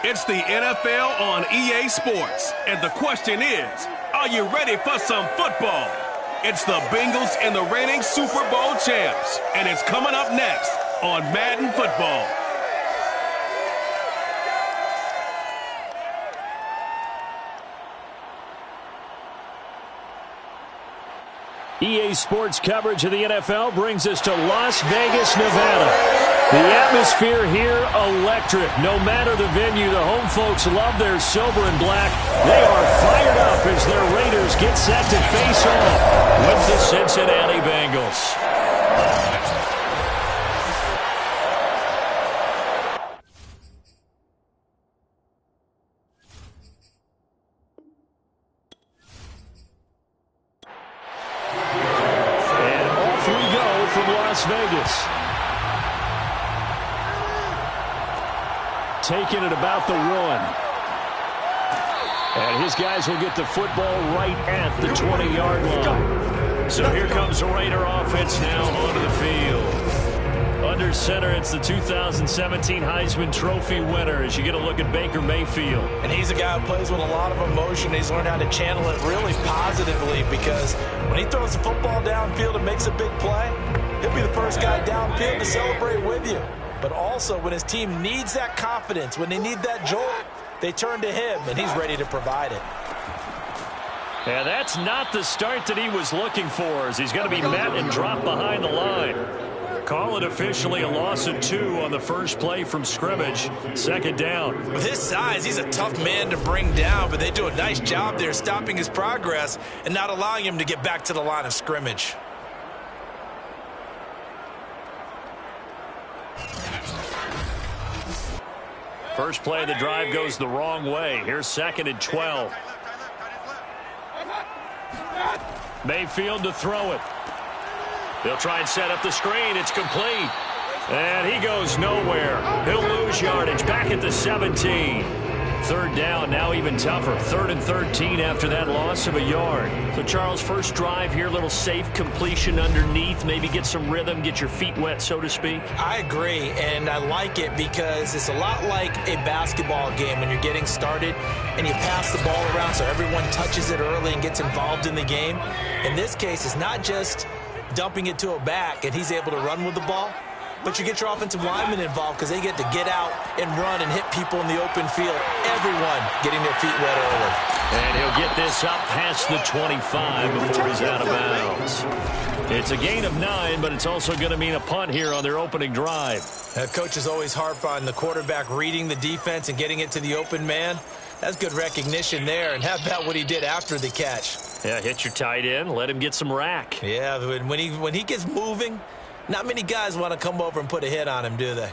It's the NFL on EA Sports, and the question is, are you ready for some football? It's the Bengals and the reigning Super Bowl champs, and it's coming up next on Madden Football. EA Sports coverage of the NFL brings us to Las Vegas, Nevada. The atmosphere here, electric. No matter the venue, the home folks love their silver and black. They are fired up as their Raiders get set to face off with the Cincinnati Bengals. Las Vegas. Taking it about the 1. And his guys will get the football right at the 20-yard line. So here comes the Raider offense now onto the field. Under center, it's the 2017 Heisman Trophy winner as you get a look at Baker Mayfield. And he's a guy who plays with a lot of emotion. He's learned how to channel it really positively because when he throws the football downfield and makes a big play, he'll be the first guy downfield to celebrate with you. But also, when his team needs that confidence, when they need that jolt, they turn to him, and he's ready to provide it. Yeah, that's not the start that he was looking for, as he's going to be met and dropped behind the line. Call it officially a loss of 2 on the first play from scrimmage. Second down. With his size, he's a tough man to bring down, but they do a nice job there stopping his progress and not allowing him to get back to the line of scrimmage. First play of the drive goes the wrong way. Here's 2nd and 12. Mayfield to throw it. They'll try and set up the screen. It's complete. And he goes nowhere. He'll lose yardage back at the 17. Third down, now even tougher. 3rd and 13 after that loss of a yard. So, Charles, first drive here, little safe completion underneath. Maybe get some rhythm, get your feet wet, so to speak. I agree, and I like it because it's a lot like a basketball game when you're getting started and you pass the ball around so everyone touches it early and gets involved in the game. In this case, it's not just dumping it to a back and he's able to run with the ball, but you get your offensive linemen involved because they get to get out and run and hit people in the open field. Everyone getting their feet wet early. And he'll get this up past the 25 before he's out of bounds. It's a gain of 9, but it's also going to mean a punt here on their opening drive. Coaches always harp on the quarterback reading the defense and getting it to the open man. That's good recognition there. And how about what he did after the catch? Yeah, hit your tight end, let him get some rack. Yeah, when he gets moving, not many guys want to come over and put a hit on him, do they?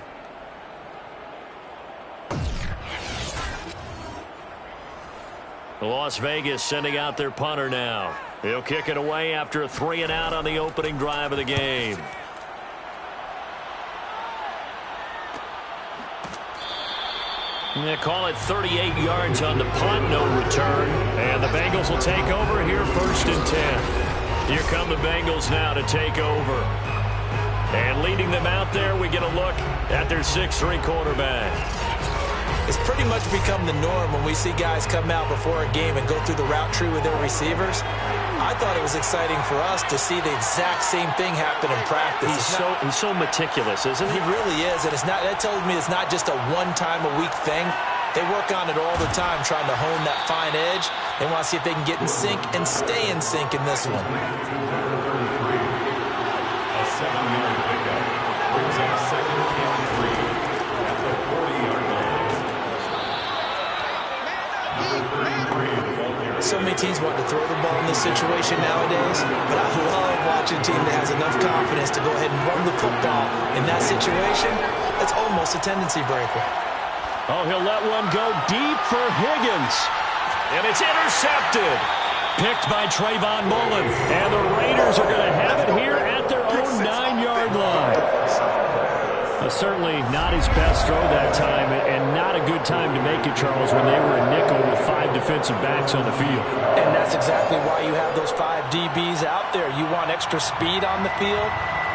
Las Vegas sending out their punter now. He'll kick it away after a 3-and-out on the opening drive of the game. They call it 38 yards on the punt, no return. And the Bengals will take over here 1st and 10. Here come the Bengals now to take over. And leading them out there, we get a look at their 6'3" quarterback. It's pretty much become the norm when we see guys come out before a game and go through the route tree with their receivers. I thought it was exciting for us to see the exact same thing happen in practice. He's so meticulous, isn't he? He really is, and that tells me it's not just a one-time-a-week thing. They work on it all the time, trying to hone that fine edge. They want to see if they can get in sync and stay in sync in this one. So many teams want to throw the ball in this situation nowadays, but I love watching a team that has enough confidence to go ahead and run the football in that situation. That's almost a tendency breaker. Oh, he'll let one go deep for Higgins. And it's intercepted. Picked by Trayvon Mullen. And the Raiders are going to have it here at their own 9-yard line. Certainly not his best throw that time, and not a good time to make it, Charles, when they were a nickel with 5 defensive backs on the field. And that's exactly why you have those 5 DBs out there. You want extra speed on the field.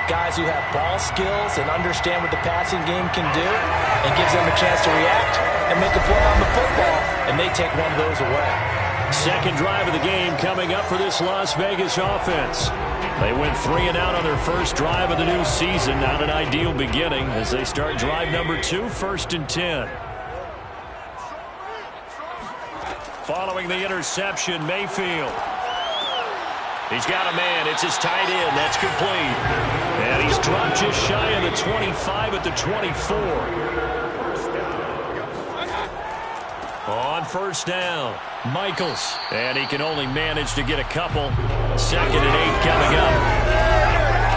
guys who have ball skills and understand what the passing game can do, and gives them a chance to react and make a play on the football, and they take one of those away. Second drive of the game coming up for this Las Vegas offense. They went 3 and out on their first drive of the new season. Not an ideal beginning as they start drive number 2, 1st and 10. Following the interception, Mayfield. He's got a man. It's his tight end. That's complete. And he's dropped just shy of the 25 at the 24. On first down, Michaels. And he can only manage to get a couple. 2nd and 8 coming up.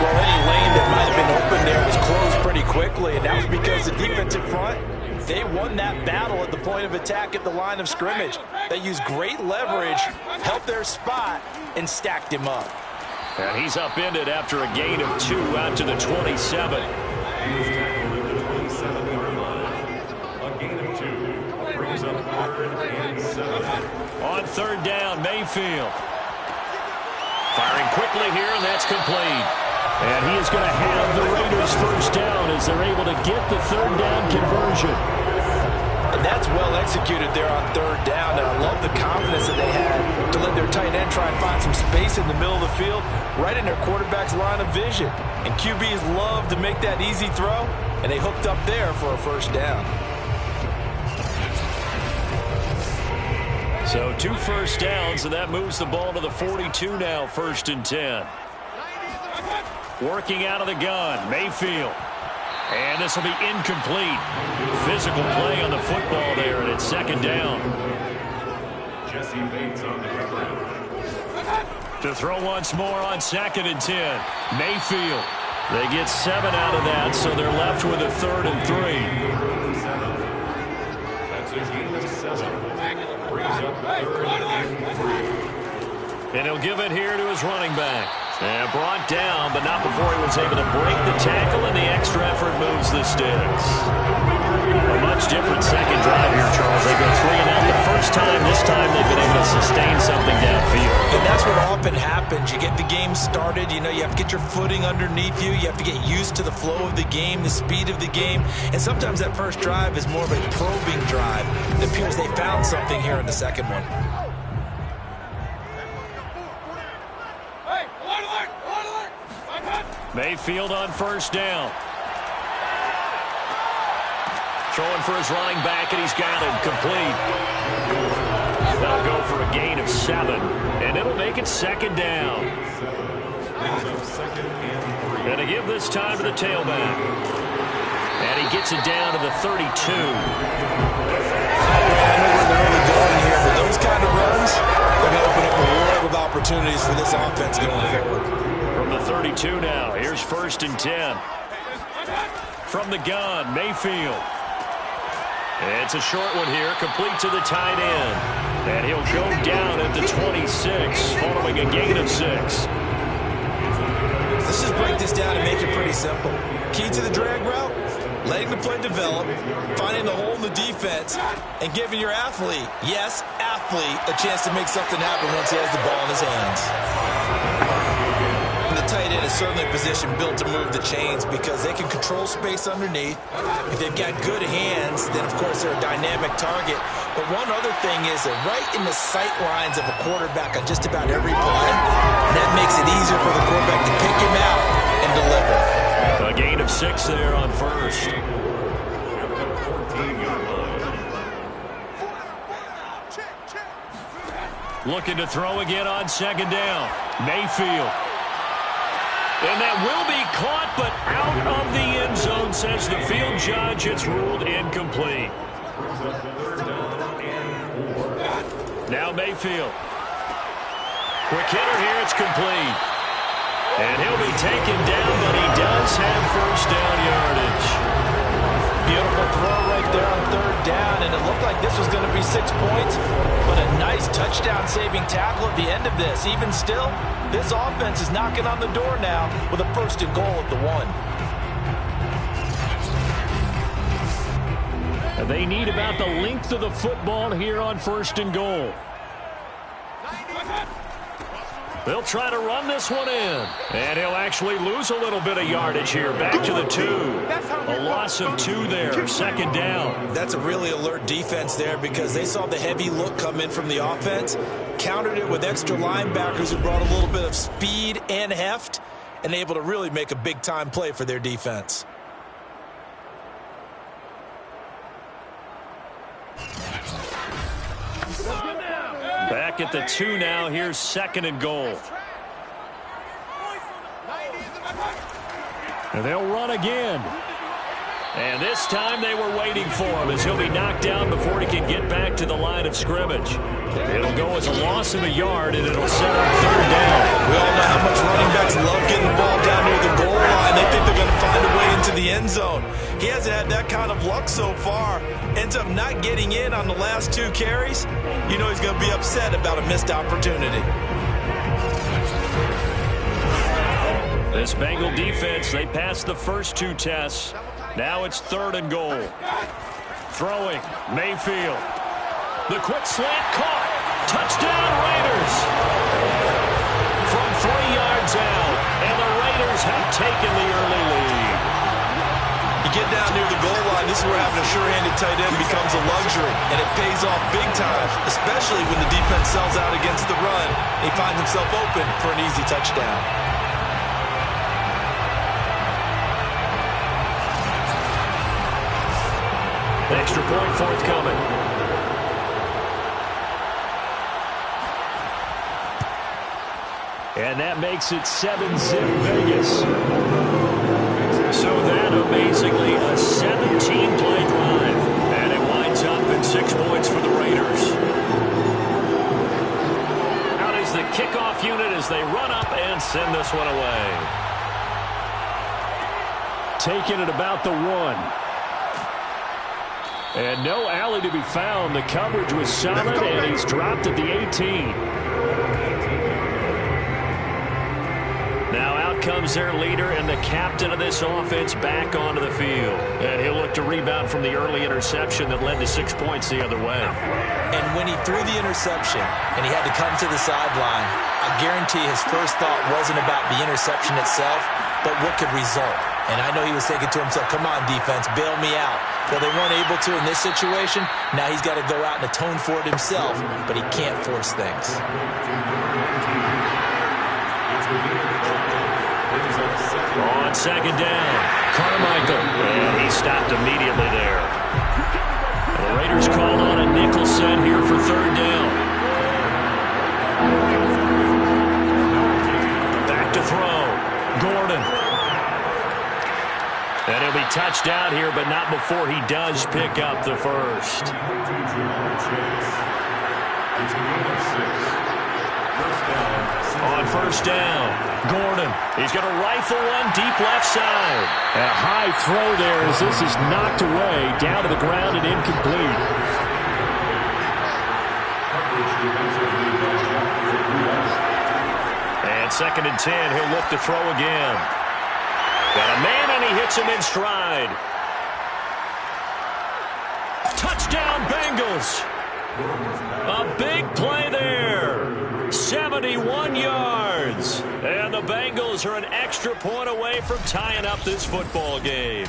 Well, any lane that might have been open there was closed pretty quickly, and that was because the defensive front, they won that battle at the point of attack at the line of scrimmage. They used great leverage, helped their spot, and stacked him up. And he's upended after a gain of 2 out to the 27. On third down, Mayfield. Firing quickly here, and that's complete. And he is going to have the Raiders first down as they're able to get the third down conversion. And that's well executed there on third down. And I love the confidence that they had to let their tight end try and find some space in the middle of the field, right in their quarterback's line of vision. And QBs love to make that easy throw, and they hooked up there for a first down. So 2 first downs, and that moves the ball to the 42 now, 1st and 10. Working out of the gun, Mayfield. And this will be incomplete. Physical play on the football there, and it's 2nd down. Jesse Bates on the to throw once more on 2nd and 10. Mayfield. They get 7 out of that, so they're left with a 3rd and 3. That's a gain of 7. And he'll give it here to his running back. And brought down, but not before he was able to break the tackle, and the extra effort moves the sticks. A much different second drive here, Charles. They go 3 and out the first time. This time they've been able to sustain something downfield. And that's what often happens. You get the game started. You know, you have to get your footing underneath you. You have to get used to the flow of the game, the speed of the game. And sometimes that first drive is more of a probing drive. It appears they found something here in the second one. Mayfield on first down. Throwing for his running back, and he's got him complete. They'll go for a gain of 7, and it'll make it 2nd down. And to give this time to the tailback. And he gets it down to the 32. I know where they're really going here, but those kind of runs, they're going to open up a world of opportunities for this offense going forward. From the 32 now, here's 1st and 10. From the gun, Mayfield. It's a short one here, complete to the tight end. And he'll go down at the 26, following a gain of 6. Let's just break this down and make it pretty simple. Key to the drag route, letting the play develop, finding the hole in the defense, and giving your athlete, yes, athlete, a chance to make something happen once he has the ball in his hands. The tight end is certainly a position built to move the chains because they can control space underneath. If they've got good hands, then of course they're a dynamic target. But one other thing is they're right in the sight lines of a quarterback on just about every play. And that makes it easier for the quarterback to pick him out and deliver. A gain of 6 there on first. Looking to throw again on 2nd down. Mayfield. And that will be caught, but out of the end zone, says the field judge. It's ruled incomplete. Now Mayfield. Quick hitter here, it's complete. And he'll be taken down, but he does have first down yardage. Beautiful throw right there on third down, and it looked like this was going to be 6 points, but a nice touchdown-saving tackle at the end of this. Even still, this offense is knocking on the door now with a 1st and goal at the 1. They need about the length of the football here on 1st and goal. They'll try to run this one in. And he'll actually lose a little bit of yardage here. Back to the 2. A loss of 2 there. Second down. That's a really alert defense there because they saw the heavy look come in from the offense, countered it with extra linebackers who brought a little bit of speed and heft, and able to really make a big-time play for their defense. Back at the 2 now. Here's second and goal. And they'll run again. And this time they were waiting for him as he'll be knocked down before he can get back to the line of scrimmage. It'll go as a loss of a yard, and it'll set up third down. We all know how much running backs love getting the ball down near the goal line. They think they're going to find a way into the end zone. He hasn't had that kind of luck so far. Ends up not getting in on the last 2 carries. You know he's going to be upset about a missed opportunity. This Bengal defense, they passed the first 2 tests. Now it's third and goal. Throwing, Mayfield. The quick slant caught. Touchdown, Raiders. From 3 yards out, and the Raiders have taken the early lead. You get down near the goal line, this is where having a sure-handed tight end becomes a luxury, and it pays off big time, especially when the defense sells out against the run. He finds himself open for an easy touchdown. Extra point forthcoming. And that makes it 7-zip Vegas. So that amazingly a 17-play drive. And it winds up in 6 points for the Raiders. Out is the kickoff unit as they run up and send this one away. Taking it about the 1. And no alley to be found. The coverage was solid, and he's dropped at the 18. Now out comes their leader and the captain of this offense back onto the field. And he'll look to rebound from the early interception that led to 6 points the other way. And when he threw the interception and he had to come to the sideline, I guarantee his first thought wasn't about the interception itself, but what could result. And I know he was thinking to himself, come on, defense, bail me out. Well, they weren't able to in this situation. Now he's got to go out and atone for it himself, but he can't force things. On second down, Carmichael. And he stopped immediately there. And the Raiders call on a nickel set here for third down. Back to throw. Gordon. And he'll be touched down here, but not before he does pick up the first. On first down, Gordon. He's going to rifle one deep left side. And a high throw there as this is knocked away, down to the ground and incomplete. And second and 10, he'll look to throw again. Got a man, and he hits him in stride. Touchdown, Bengals. A big play there. 71 yards. And the Bengals are an extra point away from tying up this football game.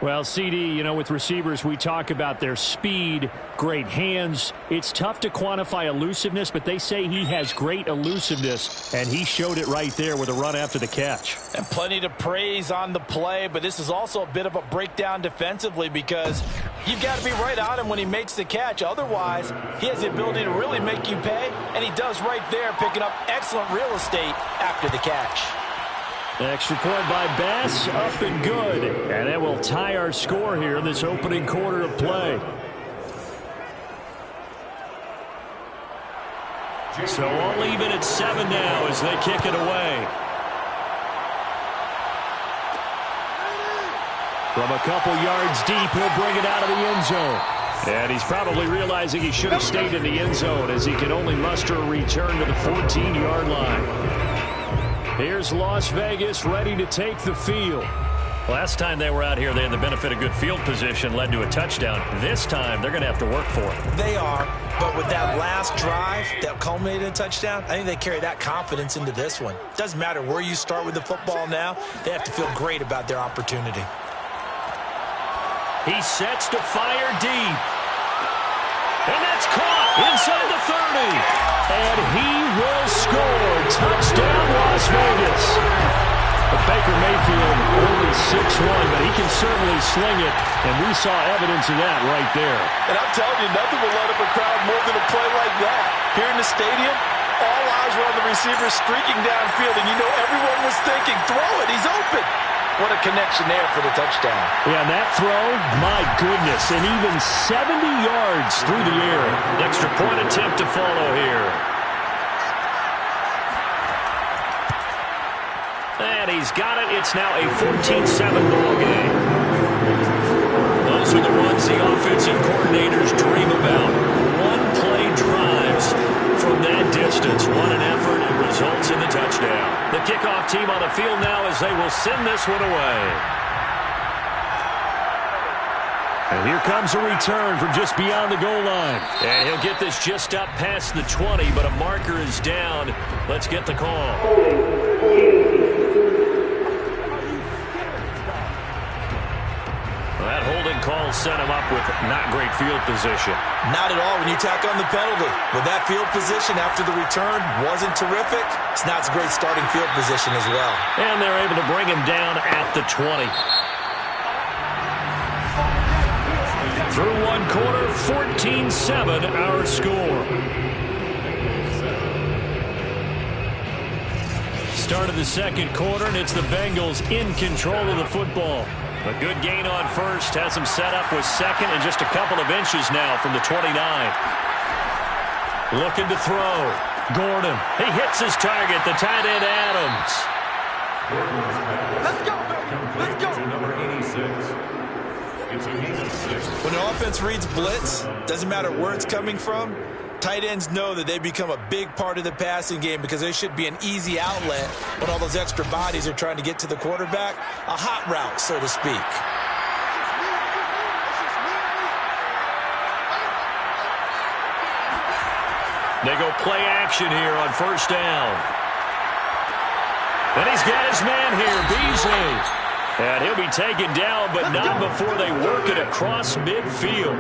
Well, CD, you know, with receivers, we talk about their speed, great hands. It's tough to quantify elusiveness, but they say he has great elusiveness, and he showed it right there with a run after the catch. And plenty to praise on the play, but this is also a bit of a breakdown defensively because you've got to be right on him when he makes the catch. Otherwise, he has the ability to really make you pay, and he does right there, picking up excellent real estate after the catch. Extra point by Bass, up and good. And that will tie our score here in this opening quarter of play. So all even at 7 now as they kick it away. From a couple yards deep, he'll bring it out of the end zone. And he's probably realizing he should have stayed in the end zone as he can only muster a return to the 14-yard line. Here's Las Vegas ready to take the field. Last time they were out here, they had the benefit of good field position, led to a touchdown. This time, they're going to have to work for it. They are, but with that last drive that culminated in a touchdown, I think they carry that confidence into this one. Doesn't matter where you start with the football now, they have to feel great about their opportunity. He sets to fire deep. And that's caught inside the 30. And he will score. Touchdown, Las Vegas. But Baker Mayfield only 6'1", but he can certainly sling it, and we saw evidence of that right there. And I'm telling you, nothing will light up a crowd more than a play like that. Here in the stadium, all eyes were on the receiver streaking downfield, and you know everyone was thinking, throw it, he's open. What a connection there for the touchdown. Yeah, and that throw, my goodness, and even 70 yards through the air. Extra point attempt to follow here. And he's got it. It's now a 14-7 ball game. Those are the runs the offensive coordinators dream about. One-play drives from that distance. What an effort. It results in the touchdown. The kickoff team on the field now as they will send this one away. And here comes a return from just beyond the goal line. And he'll get this just up past the 20, but a marker is down. Let's get the call. That holding call set him up with not great field position. Not at all when you tack on the penalty. With that field position after the return wasn't terrific, it's not a great starting field position as well. And they're able to bring him down at the 20. Through one quarter, 14-7 our score. Start of the second quarter, and it's the Bengals in control of the football. A good gain on first, has him set up with second and just a couple of inches now from the 29. Looking to throw. Gordon, he hits his target, the tight end Adams. Let's go! Let's go! Number 86. When an offense reads blitz, doesn't matter where it's coming from, tight ends know that they become a big part of the passing game because they should be an easy outlet when all those extra bodies are trying to get to the quarterback. A hot route, so to speak. They go play action here on first down. And he's got his man here, Beasley. And he'll be taken down, but not before they work it across midfield.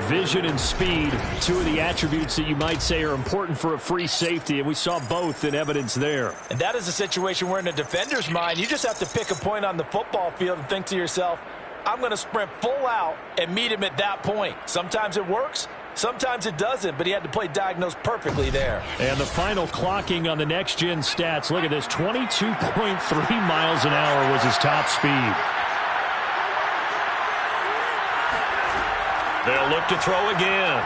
Vision and speed, two of the attributes that you might say are important for a free safety, and we saw both in evidence there. And that is a situation where in a defender's mind, you just have to pick a point on the football field and think to yourself, I'm going to sprint full out and meet him at that point. Sometimes it works, sometimes it doesn't, but he had to play diagnosed perfectly there. And the final clocking on the next-gen stats, look at this, 22.3 miles an hour was his top speed. They'll look to throw again.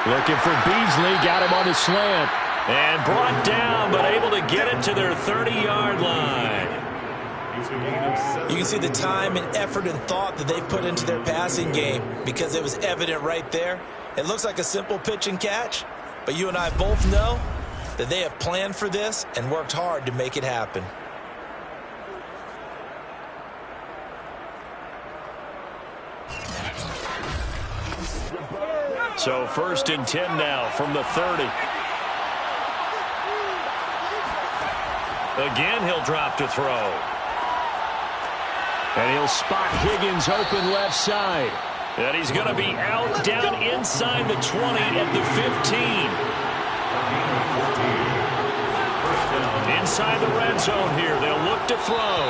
Looking for Beasley, got him on the slant. And brought down, but able to get it to their 30-yard line. You can see the time and effort and thought that they've put into their passing game because it was evident right there. It looks like a simple pitch and catch, but you and I both know that they have planned for this and worked hard to make it happen. So 1st and 10 now from the 30. Again, he'll drop to throw. And he'll spot Higgins open left side. And he's going to be out down inside the 20 at the 15. Inside the red zone here. They'll look to throw.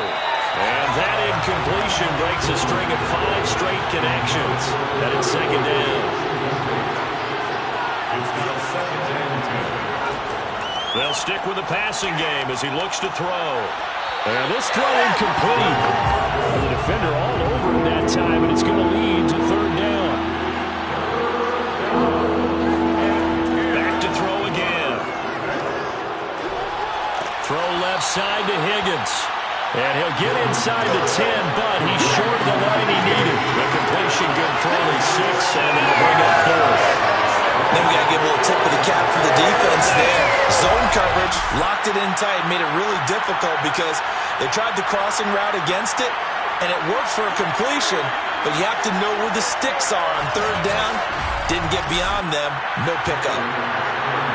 And that incompletion breaks a string of 5 straight connections. That is second down. They'll stick with the passing game as he looks to throw. And this throw incomplete. The defender all over him that time, and it's going to lead to 3rd down. Back to throw again. Throw left side to Higgins. And he'll get inside the 10, but he's short of the line he needed. The completion good for only 6, and they'll bring up 4th. Then we got to give a little tip of the cap for the defense there. Zone coverage, locked it in tight, made it really difficult because they tried the crossing route against it, and it worked for a completion, but you have to know where the sticks are on third down. Didn't get beyond them, no pickup.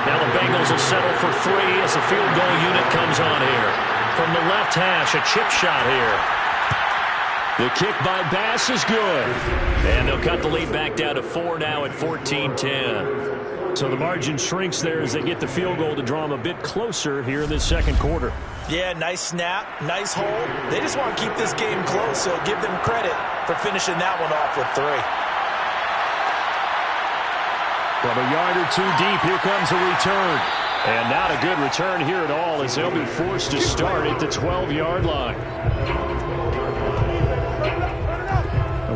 Now the Bengals will settle for 3 as the field goal unit comes on here. From the left hash, a chip shot here. The kick by Bass is good. And they'll cut the lead back down to 4 now at 14-10. So the margin shrinks there as they get the field goal to draw them a bit closer here in this second quarter. Yeah, nice snap, nice hold. They just want to keep this game close, so give them credit for finishing that one off with 3. From a yard or 2 deep, here comes a return. And not a good return here at all as they'll be forced to start at the 12-yard line.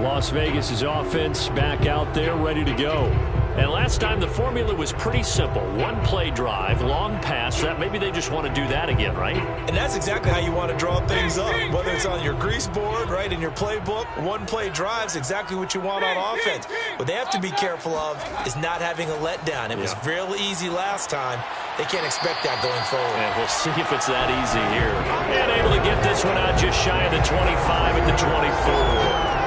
Las Vegas' offense back out there ready to go. And last time the formula was pretty simple. 1-play drive, long pass. That maybe they just want to do that again, right? And that's exactly how you want to draw things up. Whether it's on your grease board, right, in your playbook, 1-play drive's exactly what you want on offense. What they have to be careful of is not having a letdown. It was real easy last time. They can't expect that going forward. And we'll see if it's that easy here. And able to get this one out just shy of the 25 at the 24.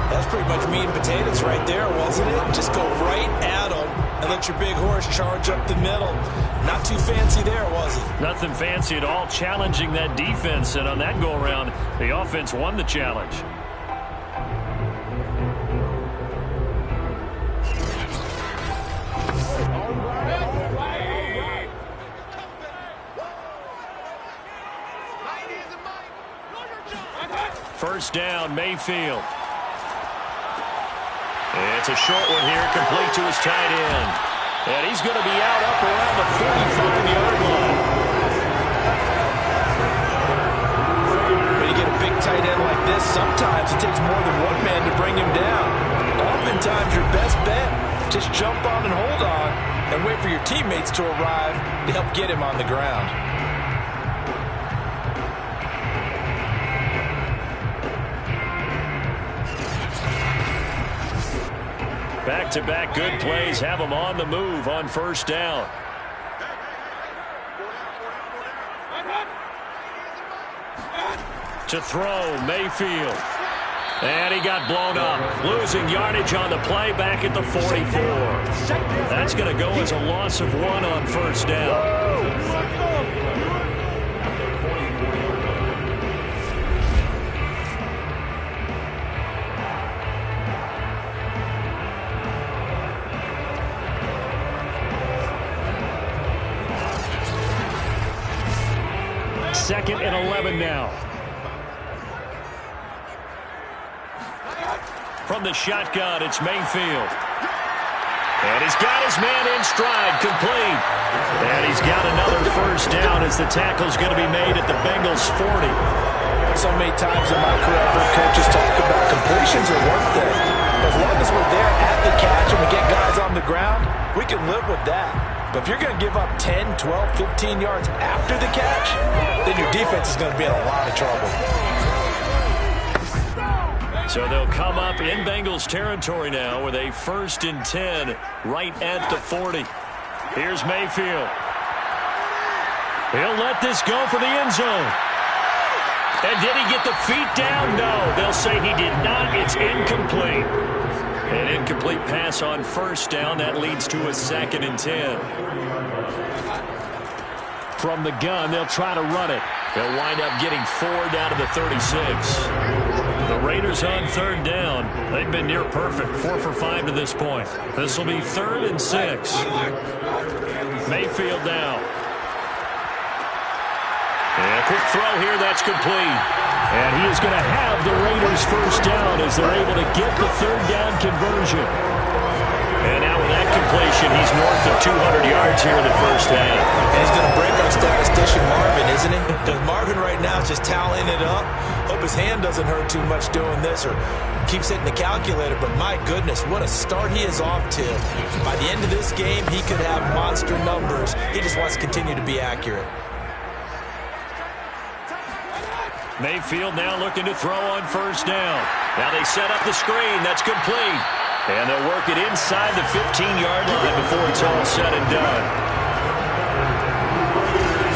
That's pretty much meat and potatoes right there, wasn't it? Just go right at them and let your big horse charge up the middle. Not too fancy there, was it? Nothing fancy at all, challenging that defense. And on that go-around, the offense won the challenge. First down, Mayfield. It's a short one here, complete to his tight end. And he's going to be out up around the 45-yard line. When you get a big tight end like this, sometimes it takes more than one man to bring him down. Oftentimes, your best bet, just jump on and hold on and wait for your teammates to arrive to help get him on the ground. Back-to-back good plays have them on the move on first down. To throw, Mayfield. And he got blown up. Losing yardage on the play back at the 44. That's going to go as a loss of 1 on first down. Second and 11 now. From the shotgun, it's Mayfield. And he's got his man in stride, complete. And he's got another first down as the tackle's going to be made at the Bengals 40. So many times in my career, I've heard coaches talk about completions are worth it. As long as we're there at the catch and we get guys on the ground, we can live with that. But if you're going to give up 10, 12, 15 yards after the catch, then your defense is going to be in a lot of trouble. So they'll come up in Bengals territory now with a 1st and 10 right at the 40. Here's Mayfield. He'll let this go for the end zone. And did he get the feet down? No, they'll say he did not. It's incomplete. An incomplete pass on first down. That leads to a 2nd and 10. From the gun, they'll try to run it. They'll wind up getting 4 down to the 36. The Raiders on 3rd down. They've been near perfect. 4 for 5 to this point. This will be 3rd and 6. Mayfield now. And a quick throw here. That's complete. And he is going to have the Raiders first down as they're able to get the 3rd down conversion. And now with that completion, he's north of 200 yards here in the first half. And he's going to break our statistician Marvin, isn't he? Because Marvin right now is just tallying it up. Hope his hand doesn't hurt too much doing this or keeps hitting the calculator. But my goodness, what a start he is off to. By the end of this game, he could have monster numbers. He just wants to continue to be accurate. Mayfield now looking to throw on first down. Now they set up the screen. That's complete. And they'll work it inside the 15-yard line before it's all said and done.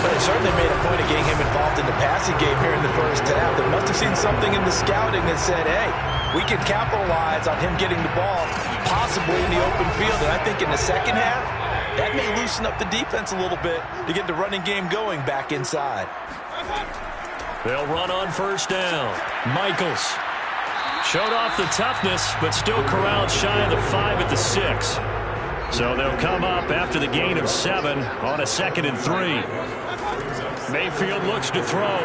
But they certainly made a point of getting him involved in the passing game here in the first half. They must have seen something in the scouting that said, hey, we can capitalize on him getting the ball, possibly in the open field. And I think in the second half, that may loosen up the defense a little bit to get the running game going back inside. They'll run on first down. Michaels showed off the toughness, but still corralled shy of the 5 at the 6. So they'll come up after the gain of 7 on a 2nd and 3. Mayfield looks to throw.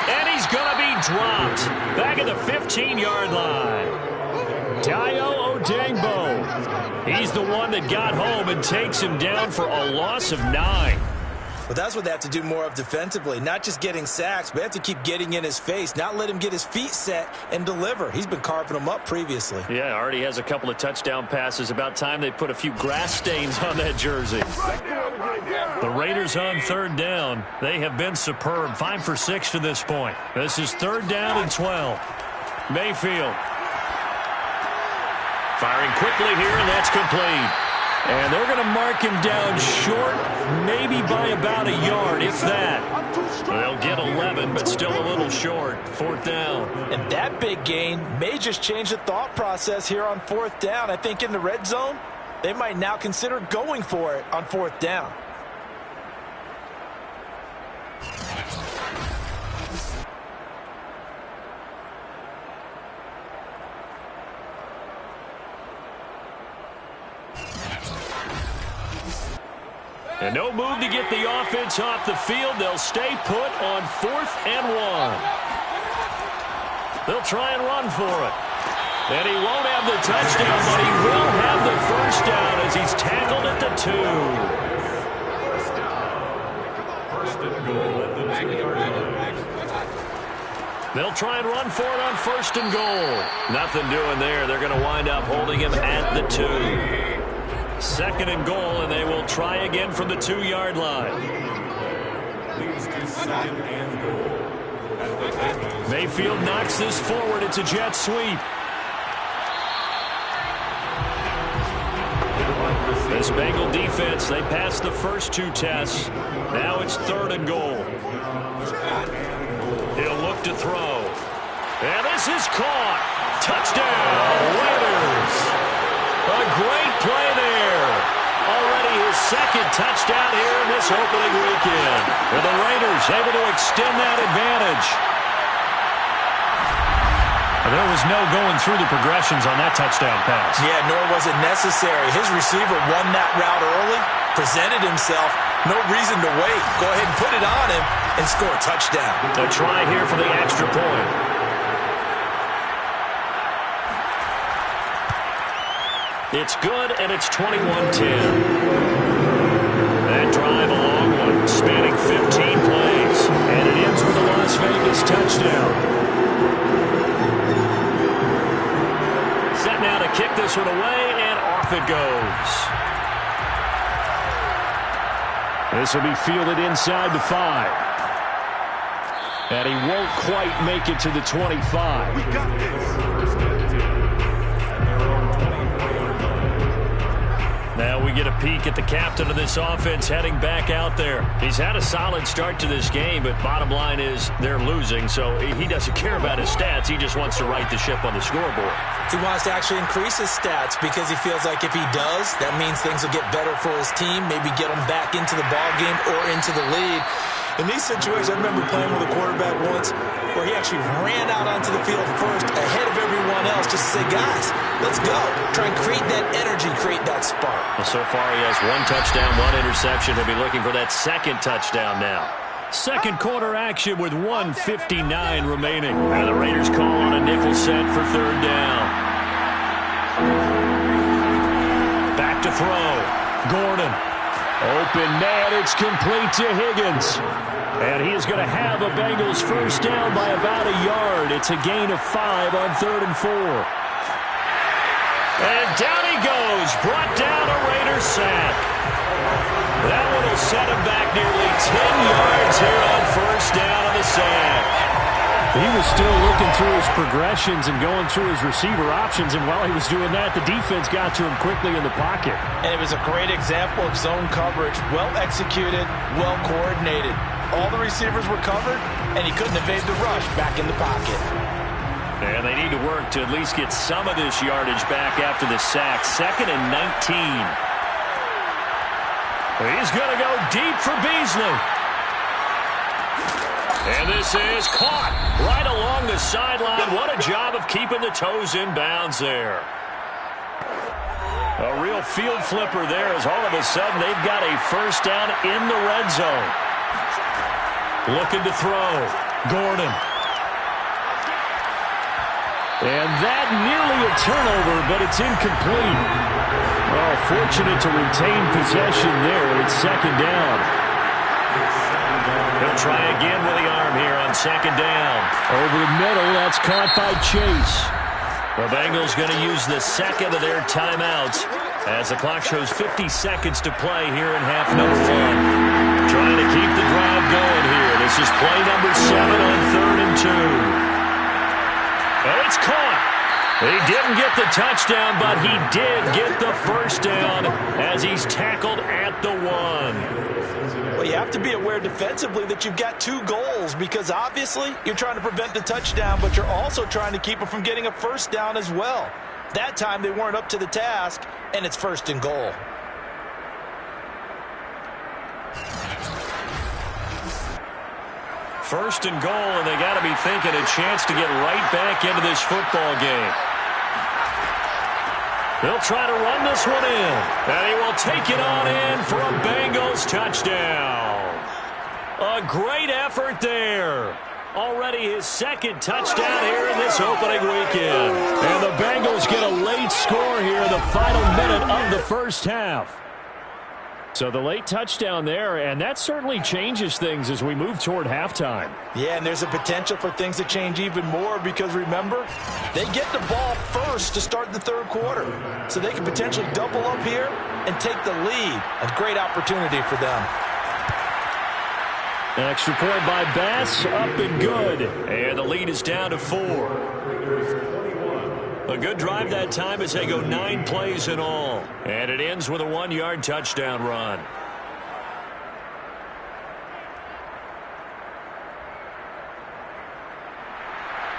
And he's going to be dropped back at the 15-yard line. Dayo Odeyingbo. He's the one that got home and takes him down for a loss of 9. But that's what they have to do more of defensively. Not just getting sacks, but they have to keep getting in his face. Not let him get his feet set and deliver. He's been carving them up previously. Yeah, already has a couple of touchdown passes. About time they put a few grass stains on that jersey. The Raiders on 3rd down. They have been superb. 5 for 6 to this point. This is 3rd down and 12. Mayfield firing quickly here, and that's complete. And they're going to mark him down short, maybe by about a yard, if that. They'll get 11, but still a little short. 4th down. And that big gain may just change the thought process here on 4th down. I think in the red zone, they might now consider going for it on 4th down. And no move to get the offense off the field. They'll stay put on 4th and 1. They'll try and run for it. And he won't have the touchdown, but he will have the first down as he's tackled at the 2. They'll try and run for it on 1st and goal. Nothing doing there. They're going to wind up holding him at the 2. 2nd and goal, and they will try again from the 2-yard line. Mayfield knocks this forward. It's a jet sweep. This Bengal defense, they passed the first 2 tests. Now it's 3rd and goal. He'll look to throw. And this is caught. Touchdown, Raiders. A great play there. Already his 2nd touchdown here in this opening weekend. And the Raiders able to extend that advantage. There was no going through the progressions on that touchdown pass. Yeah, nor was it necessary. His receiver won that route early, presented himself. No reason to wait. Go ahead and put it on him and score a touchdown. A try here for the extra point. It's good, and it's 21-10. That drive, a long one, spanning 15 plays. And it ends with a Las Vegas touchdown. Set now to kick this one away, and off it goes. This will be fielded inside the 5. And he won't quite make it to the 25. We got this. Now we get a peek at the captain of this offense heading back out there. He's had a solid start to this game, but bottom line is they're losing, so he doesn't care about his stats. He just wants to right the ship on the scoreboard. He wants to actually increase his stats because he feels like if he does, that means things will get better for his team, maybe get him back into the ball game or into the lead. In these situations, I remember playing with a quarterback once where he actually ran out onto the field first ahead of everyone else just to say, guys, let's go. Try and create that energy, create that spark. Well, so far he has 1 touchdown, 1 interception. He'll be looking for that 2nd touchdown now. 2nd quarter action with 1:59 remaining. And the Raiders call on a nickel set for 3rd down. Back to throw. Gordon. Open man, it's complete to Higgins. And he is going to have a Bengals first down by about a yard. It's a gain of 5 on 3rd and 4. And down he goes, brought down a Raiders sack. That one will set him back nearly 10 yards here on first down on the sack. He was still looking through his progressions and going through his receiver options, and while he was doing that, the defense got to him quickly in the pocket. And it was a great example of zone coverage. Well executed, well coordinated. All the receivers were covered, and he couldn't evade the rush back in the pocket. And they need to work to at least get some of this yardage back after the sack. 2nd and 19. He's going to go deep for Beasley. And this is caught right along the sideline. What a job of keeping the toes in bounds there. A real field flipper there as all of a sudden they've got a first down in the red zone. Looking to throw. Gordon. And that nearly a turnover, but it's incomplete. Oh, fortunate to retain possession there. It's 2nd down. He'll try again with the arm here on 2nd down. Over the middle, that's caught by Chase. The Bengals going to use the 2nd of their timeouts as the clock shows 50 seconds to play here in half number 1. Trying to keep the drive going here. This is play number 7 on 3rd and 2. And it's caught. He didn't get the touchdown, but he did get the first down as he's tackled at the 1. Well, you have to be aware defensively that you've got 2 goals because obviously you're trying to prevent the touchdown, but you're also trying to keep it from getting a first down as well. That time they weren't up to the task, and it's 1st and goal. First and goal, and they got to be thinking a chance to get right back into this football game. They'll try to run this one in, and he will take it on in for a Bengals touchdown. A great effort there. Already his 2nd touchdown here in this opening weekend. And the Bengals get a late score here in the final minute of the first half. So the late touchdown there, and that certainly changes things as we move toward halftime. Yeah, and there's a potential for things to change even more because, remember, they get the ball first to start the 3rd quarter. So they can potentially double up here and take the lead. A great opportunity for them. An extra point by Bass, up and good. And the lead is down to 4. A good drive that time as they go 9 plays in all. And it ends with a 1-yard touchdown run.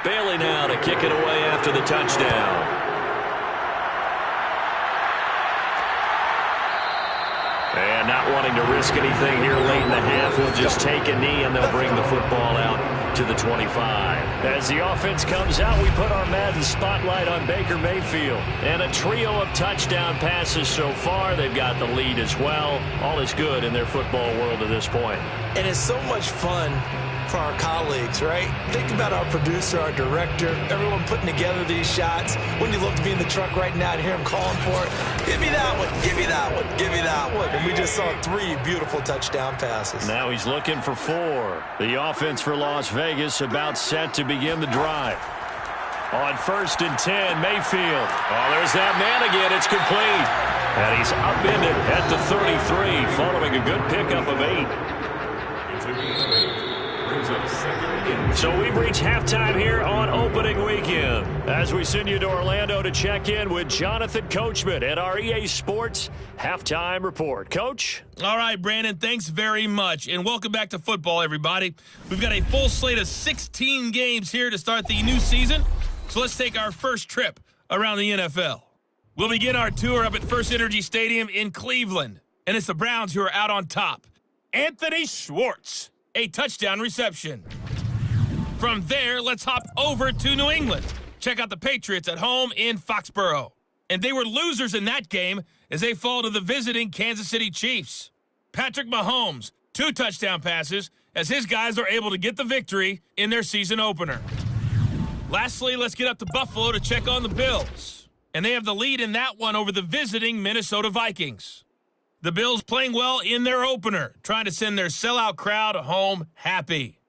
Bailey now to kick it away after the touchdown. And not wanting to risk anything here late in the half, he'll just take a knee and they'll bring the football out to the 25. As the offense comes out, we put our Madden spotlight on Baker Mayfield. And a trio of touchdown passes so far. They've got the lead as well. All is good in their football world at this point. And it's so much fun for our colleagues, right? Think about our producer, our director, everyone putting together these shots. Wouldn't you love to be in the truck right now and hear him calling for it? Give me that one, give me that one, give me that one. And we just saw 3 beautiful touchdown passes. Now he's looking for 4. The offense for Las Vegas about set to begin the drive. On 1st and 10, Mayfield. Oh, there's that man again. It's complete. And he's upended at the 33 following a good pickup of 8. So we've reached halftime here on opening weekend as we send you to Orlando to check in with Jonathan Coachman at our EA Sports Halftime Report. Coach? All right, Brandon, thanks very much, and welcome back to football, everybody. We've got a full slate of 16 games here to start the new season, so let's take our first trip around the NFL. We'll begin our tour up at First Energy Stadium in Cleveland, and it's the Browns who are out on top. Anthony Schwartz, a touchdown reception. From there, let's hop over to New England. Check out the Patriots at home in Foxborough. And they were losers in that game as they fall to the visiting Kansas City Chiefs. Patrick Mahomes, 2 touchdown passes as his guys are able to get the victory in their season opener. Lastly, let's get up to Buffalo to check on the Bills. And they have the lead in that one over the visiting Minnesota Vikings. The Bills playing well in their opener, trying to send their sellout crowd home happy.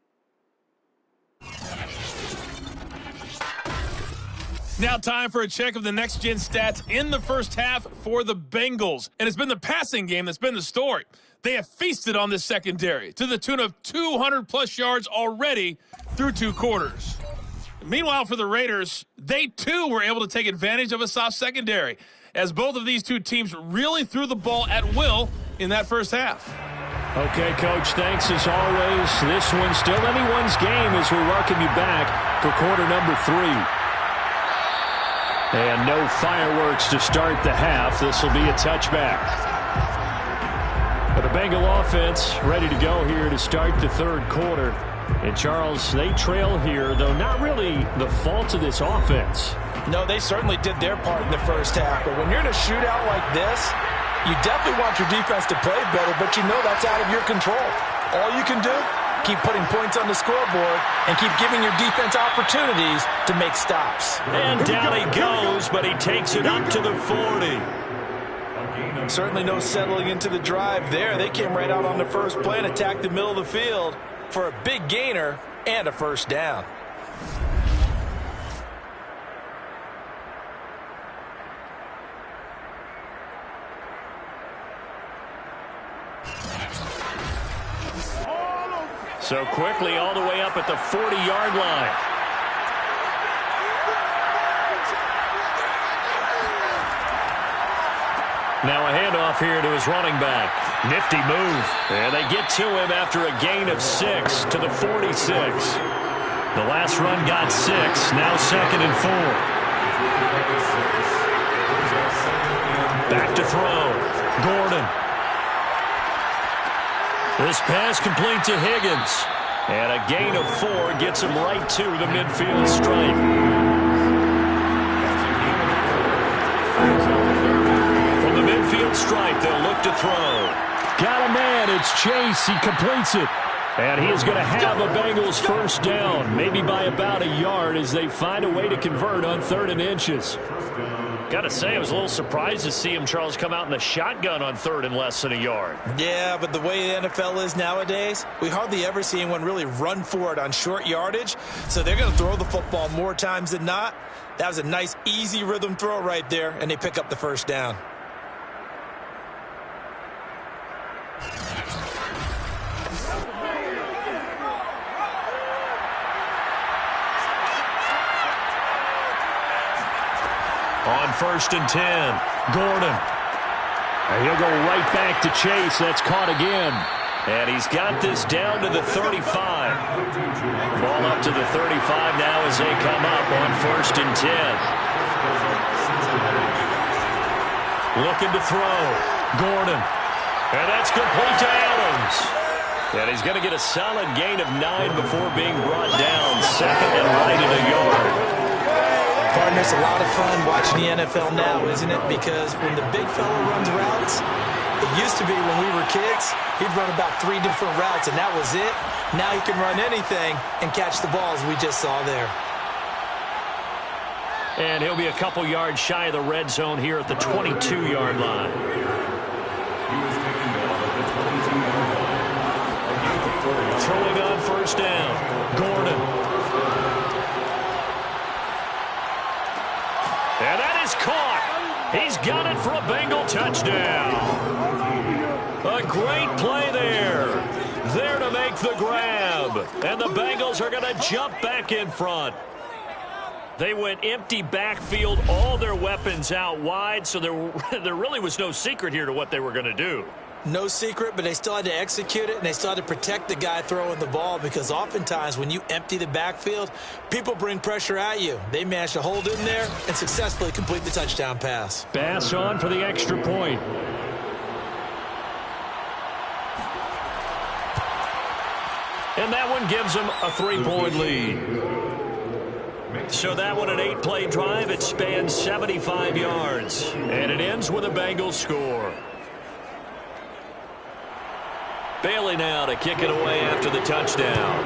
Now time for a check of the next-gen stats in the first half for the Bengals. And it's been the passing game that's been the story. They have feasted on this secondary to the tune of 200-plus yards already through 2 quarters. Meanwhile, for the Raiders, they too were able to take advantage of a soft secondary, as both of these two teams really threw the ball at will in that first half. Okay, Coach, thanks as always. This one's still anyone's game as we welcome you back for quarter number 3. And no fireworks to start the half. This will be a touchback. But the Bengal offense ready to go here to start the third quarter. And, Charles, they trail here, though not really the fault of this offense. No, they certainly did their part in the first half. But when you're in a shootout like this, you definitely want your defense to play better, but you know that's out of your control. All you can do, keep putting points on the scoreboard and keep giving your defense opportunities to make stops. And down he goes, but he takes it up to the 40. Certainly no settling into the drive there. They came right out on the first play and attacked the middle of the field for a big gainer and a first down. So quickly all the way up at the 40-yard line. Now a handoff here to his running back. Nifty move. And they get to him after a gain of 6 to the 46. The last run got 6. Now 2nd and 4. Back to throw. Gordon. This pass complete to Higgins. And a gain of 4 gets him right to the midfield stripe. From the midfield stripe, they'll look to throw. Got a man. It's Chase. He completes it. And he is going to have a Bengals first down, maybe by about a yard as they find a way to convert on 3rd and inches. Got to say, I was a little surprised to see him, Charles, come out in the shotgun on 3rd and less than a yard. Yeah, but the way the NFL is nowadays, we hardly ever see anyone really run for it on short yardage. So they're going to throw the football more times than not. That was a nice, easy rhythm throw right there, and they pick up the first down. On 1st and 10, Gordon. And he'll go right back to Chase. That's caught again. And he's got this down to the 35. Ball up to the 35 now as they come up on 1st and 10. Looking to throw. Gordon. And that's complete to Adams. And he's going to get a solid gain of 9 before being brought down. 2nd and right at a yard. Partner, it's a lot of fun watching the NFL now, isn't it? Because when the big fella runs routes, it used to be when we were kids, he'd run about 3 different routes, and that was it. Now he can run anything and catch the balls we just saw there. And he'll be a couple yards shy of the red zone here at the 22-yard line. Throwing on 1st down, Gordon. And that is caught. He's got it for a Bengal touchdown. A great play there. There to make the grab. And the Bengals are going to jump back in front. They went empty backfield, all their weapons out wide, so there really was no secret here to what they were going to do. No secret, but they still had to execute it, and they still had to protect the guy throwing the ball because oftentimes when you empty the backfield, people bring pressure at you. They managed to hold in there and successfully complete the touchdown pass. Pass on for the extra point. And that one gives them a 3-point lead. So that one, an 8-play drive. It spans 75 yards. And it ends with a Bengals score. Bailey now to kick it away after the touchdown.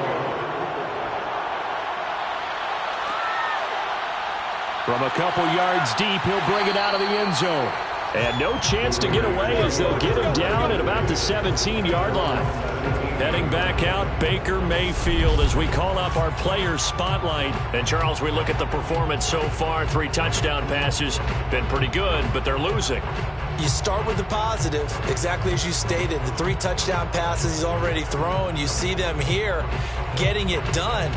From a couple yards deep, he'll bring it out of the end zone. And no chance to get away as they'll get him down at about the 17-yard line. Heading back out, Baker Mayfield as we call up our player spotlight. And, Charles, we look at the performance so far. 3 touchdown passes. Been pretty good, but they're losing. You start with the positive, exactly as you stated. The 3 touchdown passes he's already thrown. You see them here getting it done.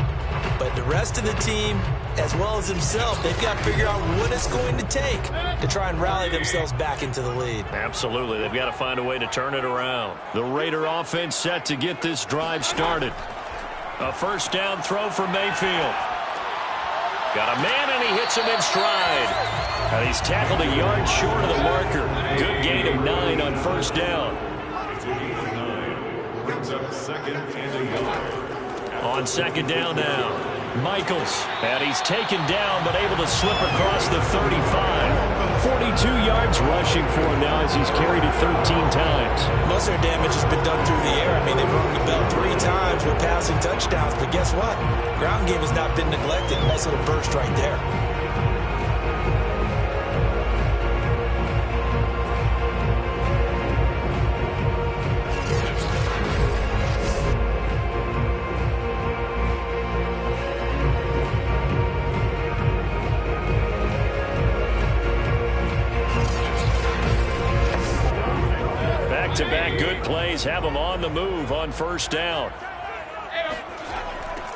But the rest of the team, as well as himself, they've got to figure out what it's going to take to try and rally themselves back into the lead. Absolutely. They've got to find a way to turn it around. The Raider offense set to get this drive started. A first down throw for Mayfield. Got a man, and he hits him in stride. And he's tackled a yard short of the marker. Good gain of 9 on first down. On second down now, Michaels. And he's taken down, but able to slip across the 35. 42 yards rushing for him now as he's carried it 13 times. Most of their damage has been done through the air. I mean, they've rung the bell 3 times with passing touchdowns. But guess what? Ground game has not been neglected. Nice little burst right there. Back-to-back good plays have them on the move on first down.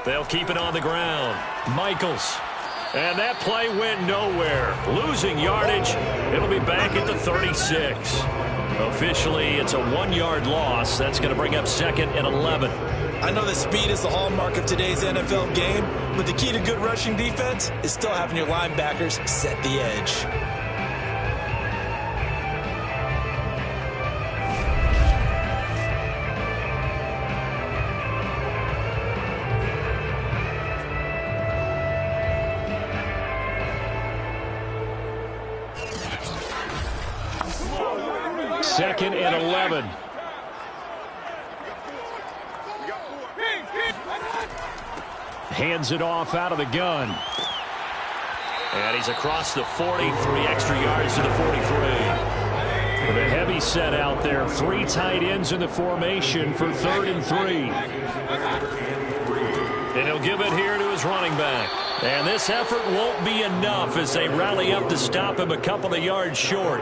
They'll keep it on the ground. Michaels. And that play went nowhere. Losing yardage. It'll be back at the 36. Officially, it's a 1-yard loss. That's going to bring up second and 11. I know that speed is the hallmark of today's NFL game, but the key to good rushing defense is still having your linebackers set the edge. Second and 11. Hands it off out of the gun. And he's across the 40, 3 extra yards to the 43. With a heavy set out there, 3 tight ends in the formation for 3rd and 3. And he'll give it here to his running back. And this effort won't be enough as they rally up to stop him a couple of yards short.